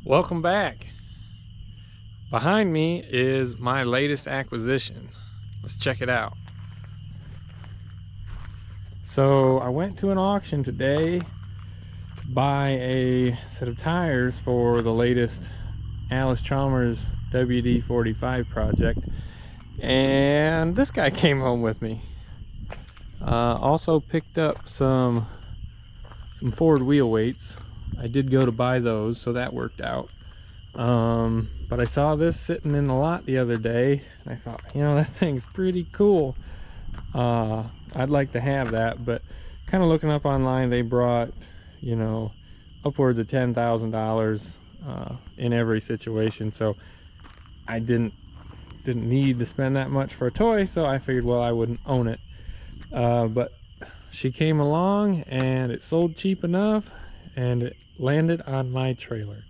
Welcome back. Behind me is my latest acquisition. Let's check it out. So I went to an auction today to buy a set of tires for the latest Allis Chalmers WD-45 project, and this guy came home with me. Also picked up some Ford wheel weights. I did go to buy those, so that worked out. But I saw this sitting in the lot the other day, and I thought, you know, that thing's pretty cool. I'd like to have that, but kind of looking up online, they brought, you know, upwards of $10,000 in every situation. So I didn't need to spend that much for a toy, so I figured, well, I wouldn't own it. But she came along and it sold cheap enough and it landed on my trailer.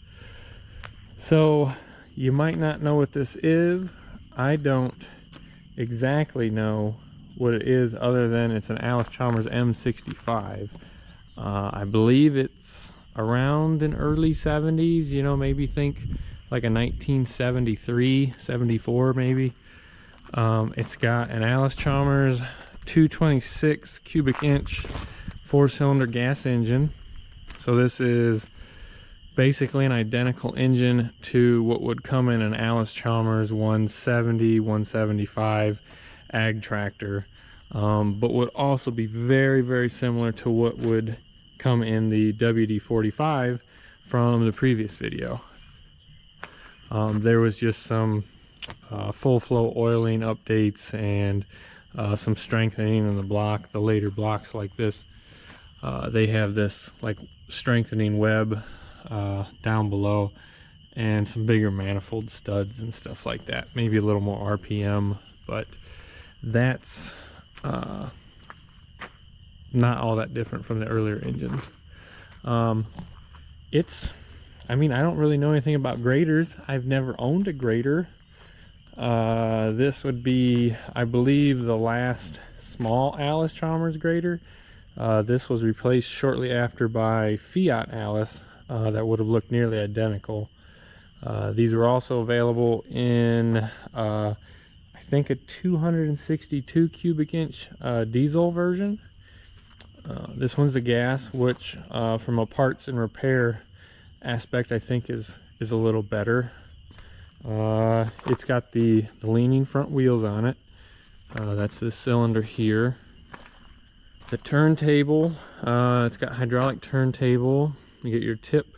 So you might not know what this is. I don't exactly know what it is, other than it's an Allis Chalmers M65. I believe it's around in early 70s, you know, maybe think like a 1973, 74 maybe. It's got an Allis Chalmers 226 cubic inch 4-cylinder gas engine. So this is basically an identical engine to what would come in an Allis Chalmers 170, 175 ag tractor, but would also be very, very similar to what would come in the WD-45 from the previous video. There was just some full flow oiling updates and some strengthening in the block. The later blocks like this, they have this like strengthening web down below and some bigger manifold studs and stuff like that. Maybe a little more RPM, but that's not all that different from the earlier engines. I mean, I don't really know anything about graters. I've never owned a grater. This would be, I believe, the last small Allis Chalmers grater. This was replaced shortly after by Fiat Allis that would have looked nearly identical. These were also available in I think a 262 cubic inch diesel version. This one's the gas, which from a parts and repair aspect I think is a little better. It's got the leaning front wheels on it. That's this cylinder here. The turntable, it's got hydraulic turntable. You get your tip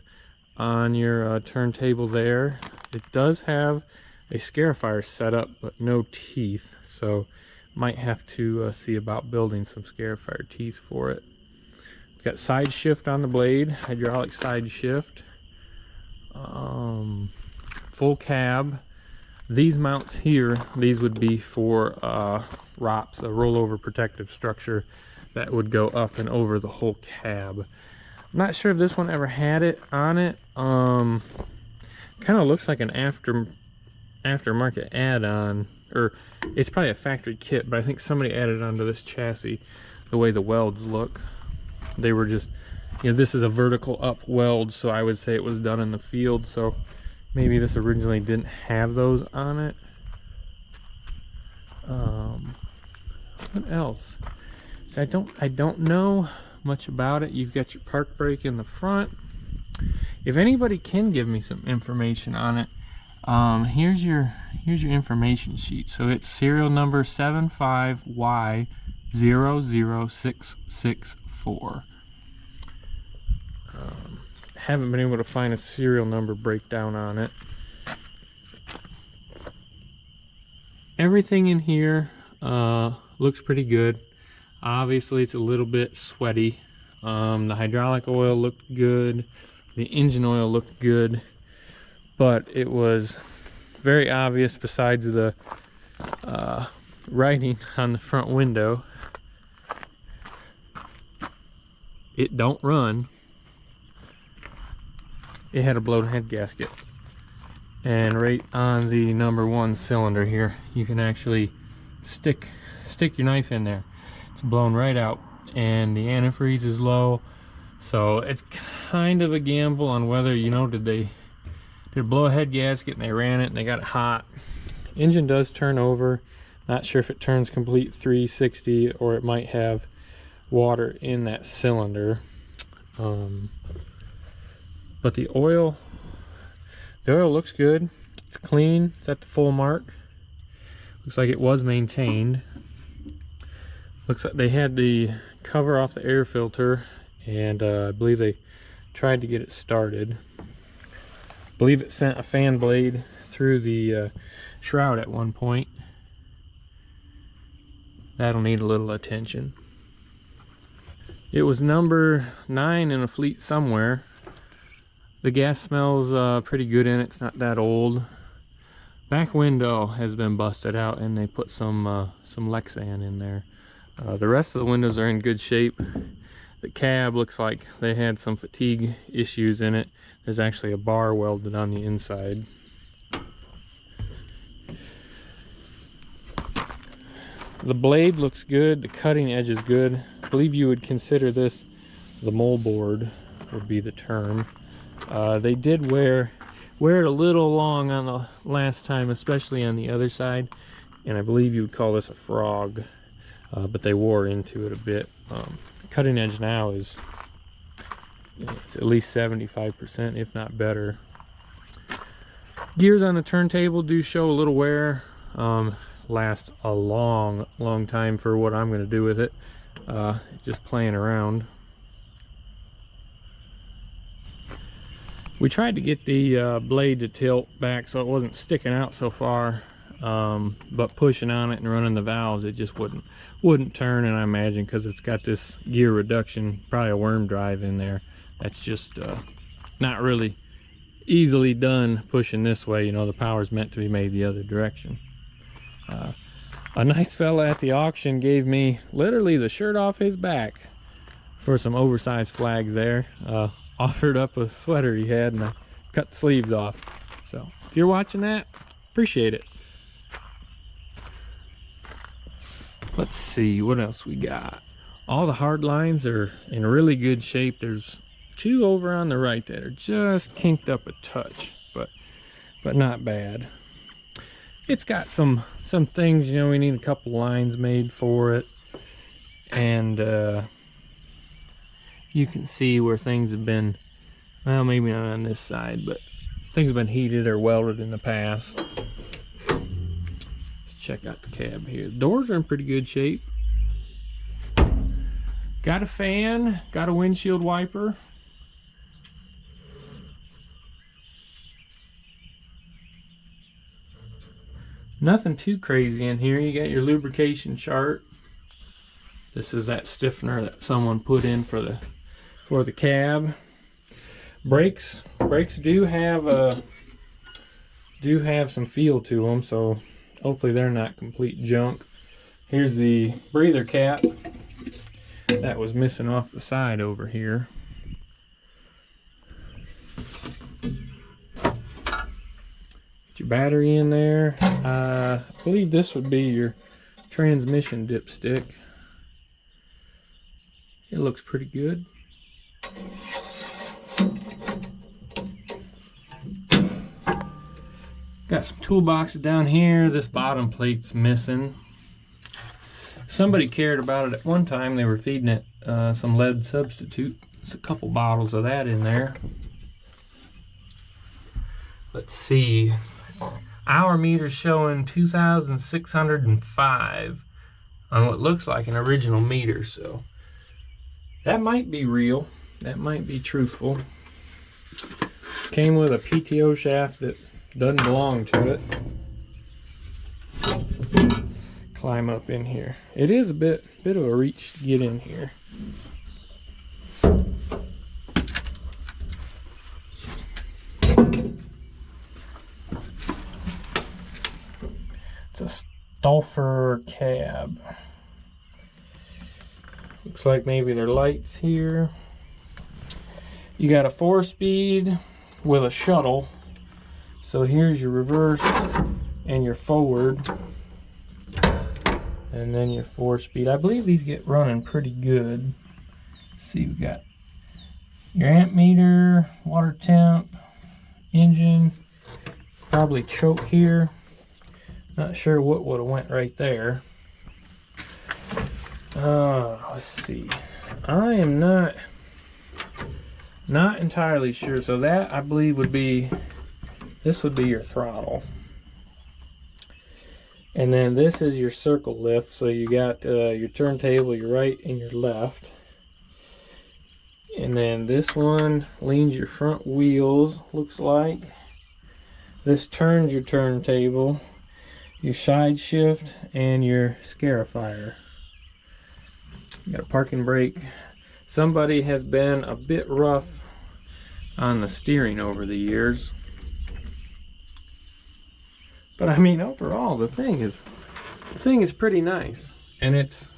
on your turntable there. It does have a scarifier set up, but no teeth, so might have to see about building some scarifier teeth for it. It's got side shift on the blade, hydraulic side shift. Full cab. These mounts here, these would be for ROPS, a rollover protective structure that would go up and over the whole cab. I'm not sure if this one ever had it on it. Kind of looks like an aftermarket add-on, or it's probably a factory kit, but I think somebody added onto this chassis the way the welds look. They were just, you know, this is a vertical up weld, so I would say it was done in the field, so maybe this originally didn't have those on it. What else? So I don't know much about it. You've got your park brake in the front. If anybody can give me some information on it, here's your information sheet. So it's serial number 75Y00664. Haven't been able to find a serial number breakdown on it. Everything in here looks pretty good. Obviously it's a little bit sweaty. The hydraulic oil looked good, the engine oil looked good, but it was very obvious, besides the writing on the front window, it don't run. It had a blown head gasket, and right on the #1 cylinder here, you can actually stick your knife in there. It's blown right out, and the antifreeze is low, so it's kind of a gamble on whether, you know, did they Put a blow-ahead gasket and they ran it and they got it hot. Engine does turn over. Not sure if it turns complete 360 or it might have water in that cylinder. But the oil looks good. It's clean. It's at the full mark. Looks like it was maintained. Looks like they had the cover off the air filter, and I believe they tried to get it started. I believe it sent a fan blade through the shroud at one point. That'll need a little attention. It was number 9 in a fleet somewhere. The gas smells pretty good in it. It's not that old. Back window has been busted out and they put some Lexan in there. The rest of the windows are in good shape. The cab looks like they had some fatigue issues in it. There's actually a bar welded on the inside. The blade looks good. The cutting edge is good. I believe you would consider this the moldboard would be the term. They did wear it a little long on the last time, especially on the other side, and I believe you would call this a frog, but they wore into it a bit. Cutting edge now is it's at least 75%, if not better. Gears on the turntable do show a little wear. Last a long time for what I'm going to do with it. Just playing around. We tried to get the blade to tilt back so it wasn't sticking out so far, but pushing on it and running the valves, it just wouldn't turn. And I imagine because it's got this gear reduction, probably a worm drive in there, that's just not really easily done pushing this way. You know, the power's meant to be made the other direction. A nice fella at the auction gave me literally the shirt off his back for some oversized flags there. Offered up a sweater he had and I cut the sleeves off. So if you're watching that, appreciate it. Let's see what else we got. All the hard lines are in really good shape. There's 2 over on the right that are just kinked up a touch, but not bad. It's got some things, you know, we need a couple lines made for it, and you can see where things have been, well, maybe not on this side, but things have been heated or welded in the past. Let's check out the cab here. The doors are in pretty good shape. Got a fan, got a windshield wiper. Nothing too crazy in here. You got your lubrication chart. This is that stiffener that someone put in for the cab. Brakes do have some feel to them, so hopefully they're not complete junk. Here's the breather cap that was missing off the side over here. Your battery in there. I believe this would be your transmission dipstick. It looks pretty good. Got some toolboxes down here. This bottom plate's missing. Somebody cared about it at one time. They were feeding it some lead substitute. There's a couple bottles of that in there. Let's see. Hour meter showing 2,605 on what looks like an original meter, so that might be real. That might be truthful. Came with a PTO shaft that doesn't belong to it. Climb up in here. It is a bit of a reach to get in here. It's a Stolfer cab. Looks like maybe there are lights here. You got a 4-speed with a shuttle. So here's your reverse and your forward. And then your 4-speed. I believe these get running pretty good. Let's see, we got your amp meter, water temp, engine. Probably choke here. Not sure what would have went right there. Let's see. I am not entirely sure. So that, I believe, would be, this would be your throttle. And then this is your circle lift. So you got your turntable, your right and your left. And then this one leans your front wheels, looks like. This turns your turntable, your side shift, and your scarifier. You got a parking brake. Somebody has been a bit rough on the steering over the years. But I mean, overall, the thing is pretty nice. And it's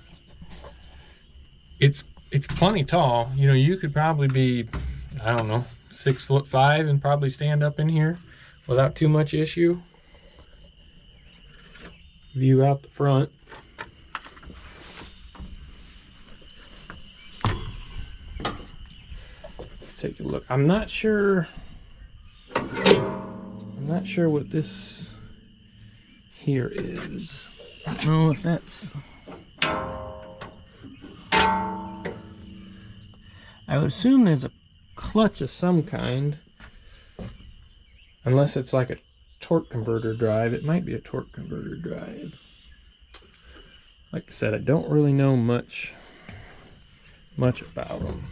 plenty tall. You know, you could probably be, I don't know, 6'5" and probably stand up in here without too much issue. View out the front. Let's take a look. I'm not sure what this here is. I don't know if that's, I would assume there's a clutch of some kind, unless it's like a torque converter drive. It might be a torque converter drive. Like I said, I don't really know much about them.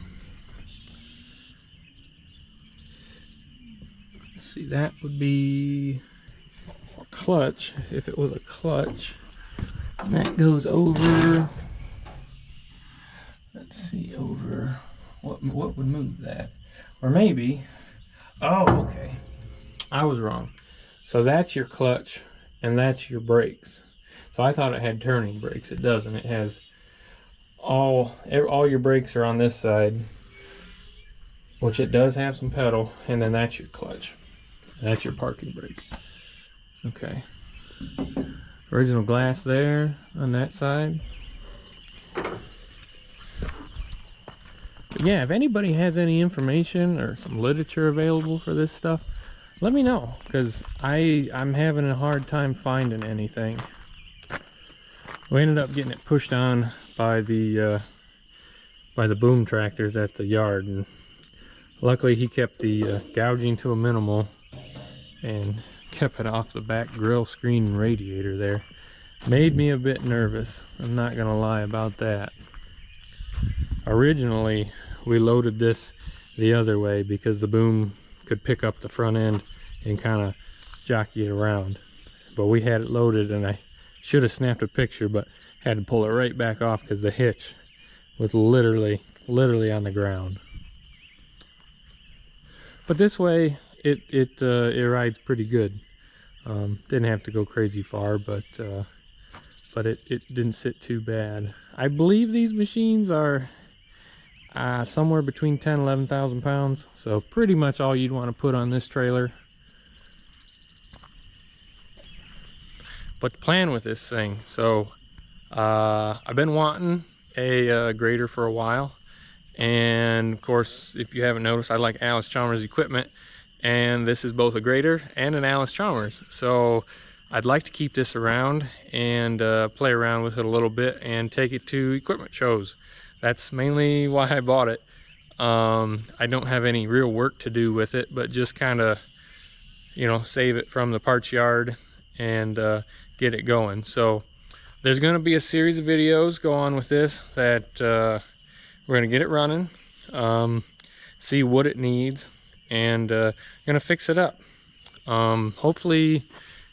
Let's see, that would be a clutch. If it was a clutch, and that goes over, let's see, over, what would move that? Or maybe, oh, okay, I was wrong. So that's your clutch and that's your brakes. So I thought it had turning brakes. It doesn't. It has all your brakes are on this side, which it does have some pedal, and then that's your clutch. And that's your parking brake. Okay. Original glass there on that side. But yeah, if anybody has any information or some literature available for this stuff, let me know, because I'm having a hard time finding anything. We ended up getting it pushed on by the boom tractors at the yard, and luckily he kept the gouging to a minimal and kept it off the back grill screen and radiator there. Made me a bit nervous, I'm not gonna lie about that. Originally we loaded this the other way because the boom could pick up the front end and kind of jockey it around, but we had it loaded, and I should have snapped a picture but had to pull it right back off because the hitch was literally on the ground. But this way it rides pretty good. Didn't have to go crazy far, but it didn't sit too bad. I believe these machines are somewhere between 10 and 11,000 pounds, so pretty much all you'd want to put on this trailer. But the plan with this thing, so I've been wanting a grater for a while, and of course, if you haven't noticed, I like Allis Chalmers equipment, and this is both a grater and an Allis Chalmers, so I'd like to keep this around and play around with it a little bit and take it to equipment shows. That's mainly why I bought it. I don't have any real work to do with it, but just kind of, you know, save it from the parts yard and get it going. So there's going to be a series of videos go on with this that we're going to get it running, see what it needs, and going to fix it up. Hopefully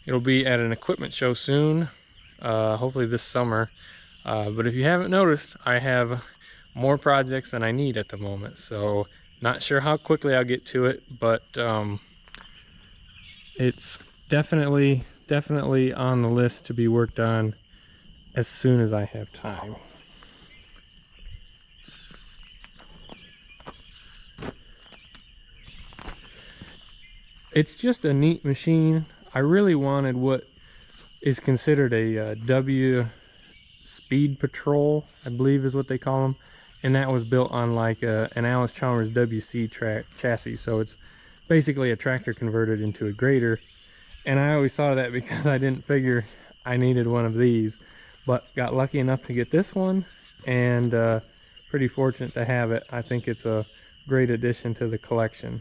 it'll be at an equipment show soon, hopefully this summer. But if you haven't noticed, I have more projects than I need at the moment, so not sure how quickly I'll get to it, but it's definitely on the list to be worked on as soon as I have time. It's just a neat machine. I really wanted what is considered a W Speed Patrol, I believe is what they call them, and that was built on like an Allis Chalmers WC chassis, so it's basically a tractor converted into a grater, And I always thought of that because I didn't figure I needed one of these, but got lucky enough to get this one, and pretty fortunate to have it. I think it's a great addition to the collection.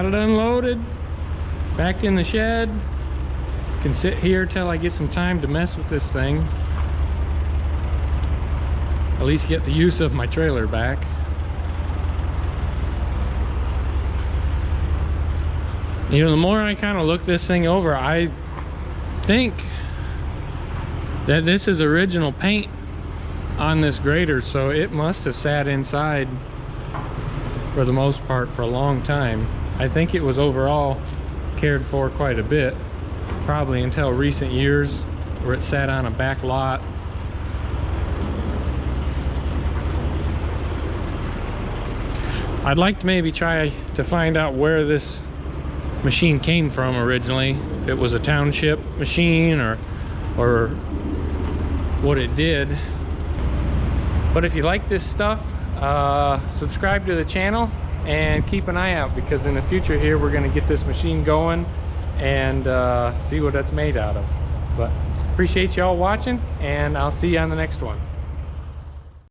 got it unloaded, back in the shed. Can sit here till I get some time to mess with this thing. At least get the use of my trailer back. You know, the more I kind of look this thing over, I think that this is original paint on this grater, so it must have sat inside for the most part for a long time. I think it was overall cared for quite a bit, probably until recent years where it sat on a back lot. I'd like to maybe try to find out where this machine came from originally, if it was a township machine or what it did. But if you like this stuff, subscribe to the channel and keep an eye out, because in the future here we're going to get this machine going and see what it's made out of. But appreciate y'all watching, and I'll see you on the next one.